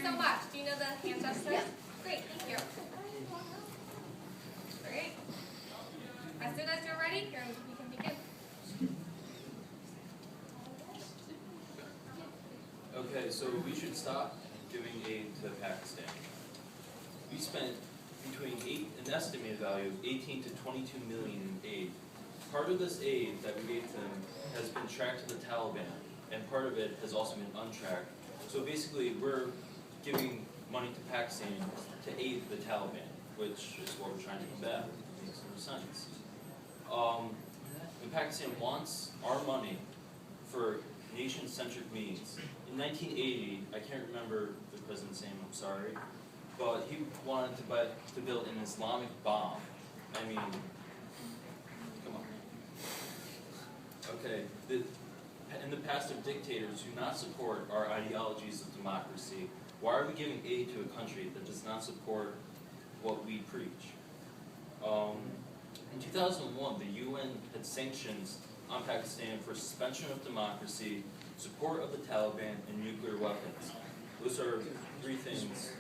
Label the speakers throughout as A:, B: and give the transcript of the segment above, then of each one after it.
A: so much. Do you know the hand gestures?
B: Yeah.
A: Great, thank you. Great. As soon as you're ready, you can begin.
C: Okay, so we should stop giving aid to Pakistan. We spent an estimated value of 18 to 22 million in aid. Part of this aid that we gave to them has been tracked to the Taliban, and part of it has also been untracked. So basically, we're giving money to Pakistan to aid the Taliban, which is what we're trying to combat. It makes no sense. And Pakistan wants our money for nation-centric means. In 1980, I can't remember the president's name, I'm sorry, but he wanted to build an Islamic bomb. I mean, come on. Okay, in the past of dictators do not support our ideologies of democracy. Why are we giving aid to a country that does not support what we preach? In 2001, the UN had sanctions on Pakistan for suspension of democracy, support of the Taliban, and nuclear weapons. Those are three things.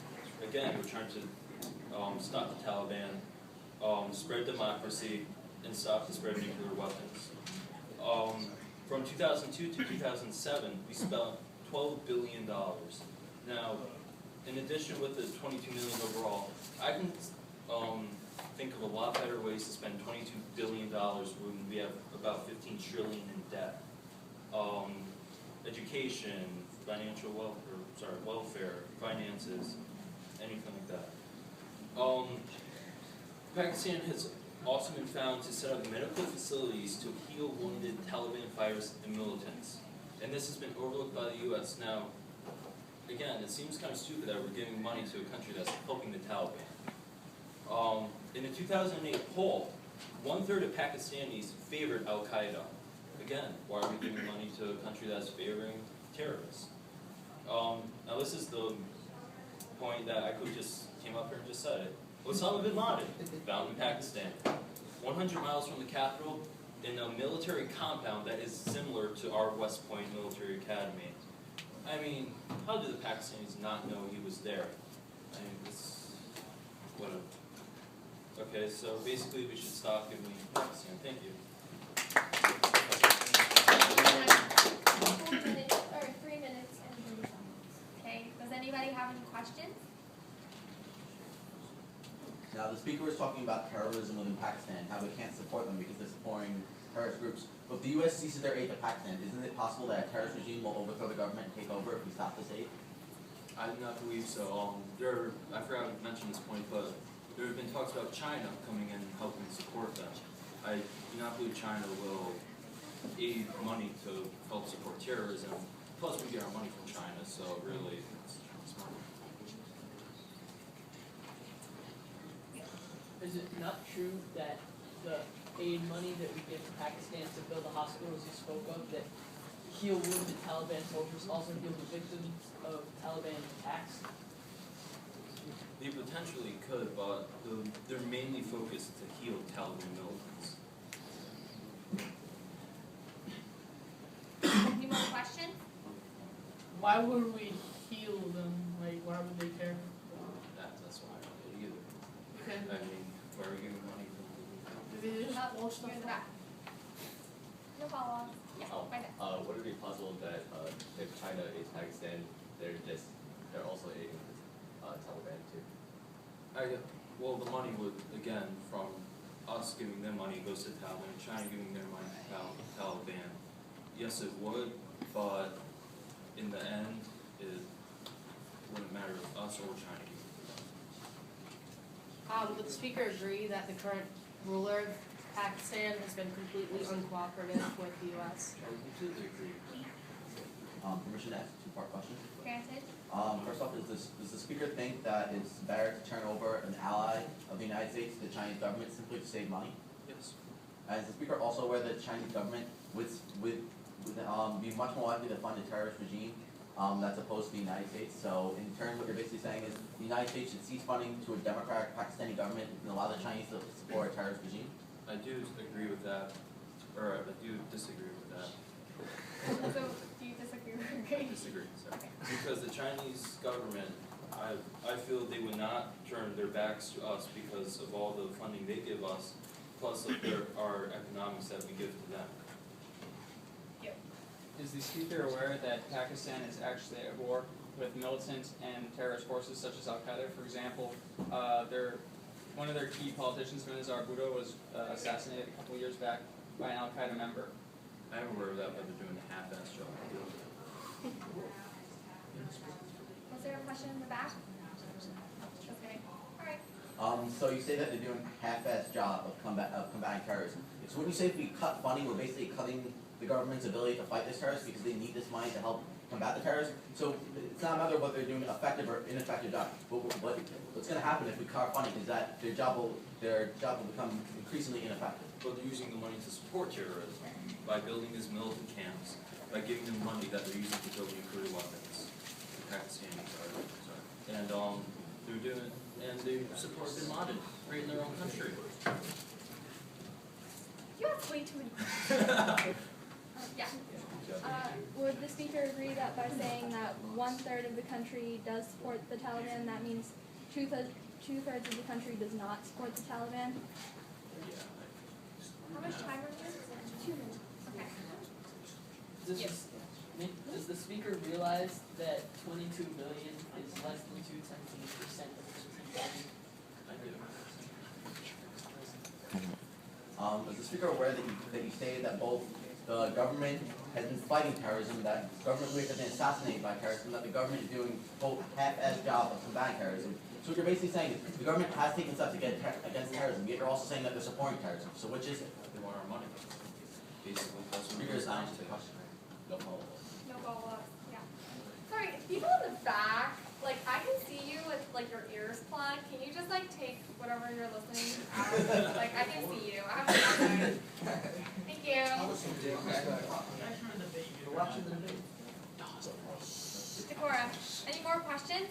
C: Again, we're trying to stop the Taliban, spread democracy, and stop the spread of nuclear weapons. From 2002 to 2007, we spent $12 billion. Now, in addition with the $22 million overall, I can think of a lot better ways to spend $22 billion when we have about $15 trillion in debt. Education, financial welfare, finances, anything like that. Pakistan has also been found to set up medical facilities to heal wounded Taliban fighters and militants. And this has been overlooked by the U.S. Now, again, it seems kind of stupid that we're giving money to a country that's helping the Taliban. In the 2008 poll, 1/3 of Pakistanis favored Al-Qaeda. Again, why are we giving money to a country that's favoring terrorists? Now this is the point that I could just came up here and just said it. Osama bin Laden, found in Pakistan, 100 miles from the capital, in a military compound that is similar to our West Point Military Academy. I mean, how do the Pakistanis not know he was there? I mean, it's whatever. Okay, so basically we should stop giving Pakistan. Thank you.
A: 4 minutes, or 3 minutes and 30 seconds. Okay, does anybody have any questions?
B: Now, the speaker was talking about terrorism within Pakistan, how we can't support them because they're supporting terrorist groups. But if the U.S. ceases their aid to Pakistan, isn't it possible that a terrorist regime will overthrow the government and take over if we stop this aid?
C: I do not believe so. I forgot to mention this point, but there have been talks about China coming in and helping support them. I do not believe China will aid money to help support terrorism. Plus, we get our money from China, so really, it's smart.
D: Is it not true that the aid money that we give to Pakistan to build the hospitals you spoke of, that heal wounded Taliban soldiers also heal the victims of Taliban attacks?
C: They potentially could, but they're mainly focused to heal Taliban militants.
A: Any more questions?
D: Why would we heal them? Like, why would they care?
C: That's why I don't get it either.
D: Okay.
C: I mean, where are we getting money from?
D: They just blow stuff
A: You're in the
D: up.
A: back. No follow-up. Yeah, right there.
E: Would it be possible that if China aids Pakistan, they're also aiding Taliban too?
C: Well, the money would, again, from us giving them money goes to Taliban, China giving their money to Taliban. Yes, it would, but in the end, it wouldn't matter if us or China giving them.
F: Would the speaker agree that the current ruler of Pakistan has been completely uncooperative with the U.S.?
C: I would completely agree.
B: Permission to ask a two-part question.
A: Granted.
B: First off, does the speaker think that it's better to turn over an ally of the United States to the Chinese government simply to save money?
C: Yes.
B: Is the speaker also aware that the Chinese government would be much more likely to fund a terrorist regime that's opposed to the United States? So in turn, what you're basically saying is the United States should cease funding to a democratic Pakistani government and allow the Chinese to support a terrorist regime?
C: I do agree with that, or I do disagree with that.
A: So, do you disagree or agree?
C: I disagree, sorry. Because the Chinese government I feel they would not turn their backs to us because of all the funding they give us, plus of our economics that we give to them.
G: Is the speaker aware that Pakistan is actually at war with militant and terrorist forces such as Al-Qaeda? For example, one of their key politicians, Benazir Bhutto, was assassinated a couple years back by an Al-Qaeda member.
C: I'm aware of that, but they're doing a half-ass job.
A: Was there a question in the back? Just kidding. Alright.
B: So you say that they're doing a half-assed job of combating terrorism. So when you say if we cut funding, we're basically cutting the government's ability to fight this terrorist because they need this money to help combat the terrorists. So it's not a matter of whether they're doing an effective or ineffective job. But what's going to happen if we cut our funding is that their job will become increasingly ineffective.
C: But they're using the money to support terrorism by building these militant camps, by giving them money that they're using to build nuclear weapons. The Pakistanis are, and they're doing, and they support Bin Laden right in their own country.
A: You have way too many questions. Yeah. Would the speaker agree that by saying that 1/3 of the country does support the Taliban, that means two-thirds of the country does not support the Taliban? How much time are there? 2 minutes. Okay.
D: Does the speaker realize that 22 billion is less than 0.2% of the budget?
B: Is the speaker aware that you stated that both the government has been fighting terrorism, that government leaders have been assassinated by terrorism, that the government is doing quote half-assed job of combating terrorism? So what you're basically saying is the government has taken steps against terrorism, yet you're also saying that they're supporting terrorism. So which is it?
C: They want our money. Basically, that's what
B: Speaker is not answering the question.
C: No follow-up.
A: No follow-up. Yeah. Sorry, people in the back, like I can see you with like your ears plugged. Can you just like take whatever you're listening out? Like I can see you. I have a Thank you. Decorah, any more questions?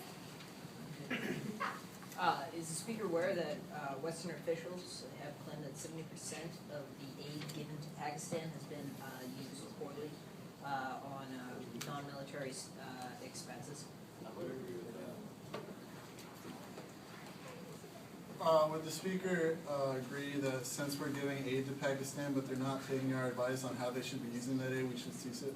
H: Is the speaker aware that Western officials have claimed that 70% of the aid given to Pakistan has been used poorly on non-military expenses?
C: I would agree with that.
I: Would the speaker agree that since we're giving aid to Pakistan but they're not taking our advice on how they should be using that aid, we should cease it?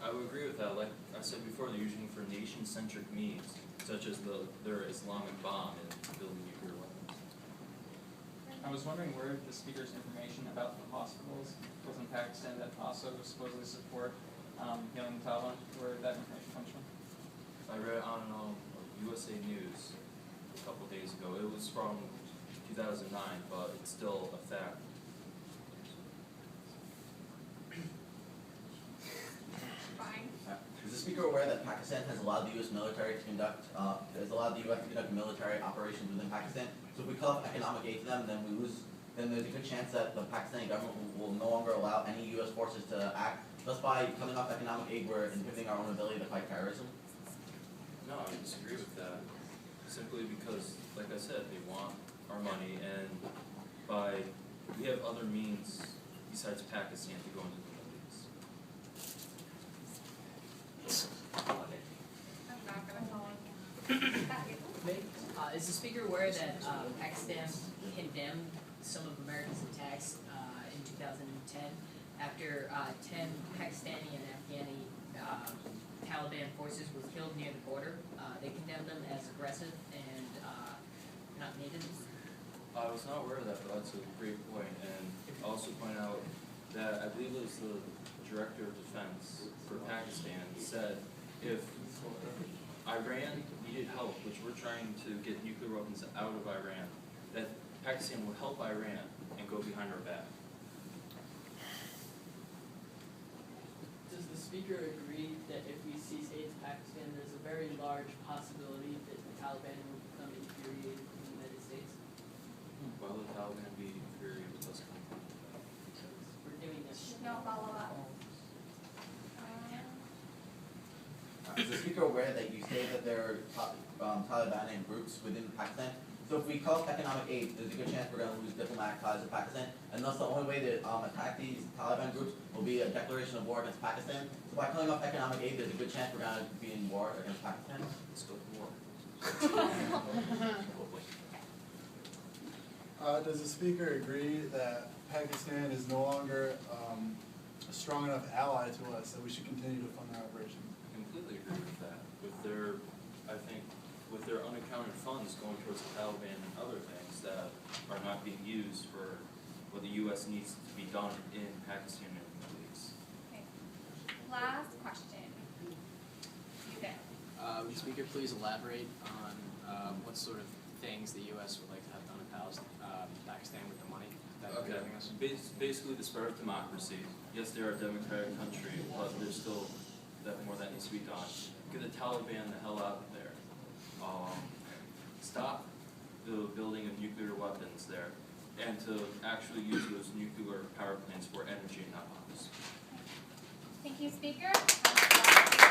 C: I would agree with that. Like I said before, they're using it for nation-centric means, such as their Islamic bomb and building nuclear weapons.
G: I was wondering where the speaker's information about the hospitals was in Pakistan that also supposedly support healing the Taliban, where that information comes from.
C: I read it on USA News a couple days ago. It was from 2009, but it's still a fact.
A: Fine.
B: Is the speaker aware that Pakistan has allowed the U.S. military to conduct military operations within Pakistan? So if we cut off economic aid to them, then there's a good chance that the Pakistani government will no longer allow any U.S. forces to act. Thus, by cutting off economic aid, we're inhibiting our own ability to fight terrorism.
C: No, I disagree with that. Simply because, like I said, they want our money, and we have other means besides Pakistan to go into the Middle East.
A: I'm not gonna follow.
H: Is the speaker aware that Pakistan condemned some of America's attacks in 2010 after 10 Pakistani and Afghani Taliban forces were killed near the border? They condemned them as aggressive and not needed.
C: I was not aware of that, but that's a great point. And also point out that I believe it was the Director of Defense for Pakistan said if Iran needed help, which we're trying to get nuclear weapons out of Iran, that Pakistan would help Iran and go behind our back.
D: Does the speaker agree that if we cease aid to Pakistan, there's a very large possibility that the Taliban will become infuriated with the United States?
C: Why would the Taliban be infuriated with us coming from that?
D: Because we're giving this.
A: No follow-up.
B: Is the speaker aware that you say that there are Taliban groups within Pakistan? So if we cut off economic aid, there's a good chance we're going to lose diplomatic ties with Pakistan, and thus the only way to attack these Taliban groups will be a declaration of war against Pakistan. So by cutting off economic aid, there's a good chance we're going to be in war against Pakistan.
C: Let's go to war.
I: Does the speaker agree that Pakistan is no longer a strong enough ally to us that we should continue to fund their operations?
C: I completely agree with that. With their, I think, with their unaccounted funds going towards the Taliban and other things that are not being used for what the U.S. needs to be done in Pakistan and the Middle East.
J: Okay. Last question. You go.
K: Would the speaker please elaborate on what sort of things the U.S. would like to have done in Pakistan with the money that they're giving us?
C: Basically the spread of democracy. Yes, they're a democratic country, but there's still more that needs to be done. Get the Taliban the hell out of there. Stop the building of nuclear weapons there, and to actually use those nuclear power plants for energy and not bombs.
J: Thank you, Speaker.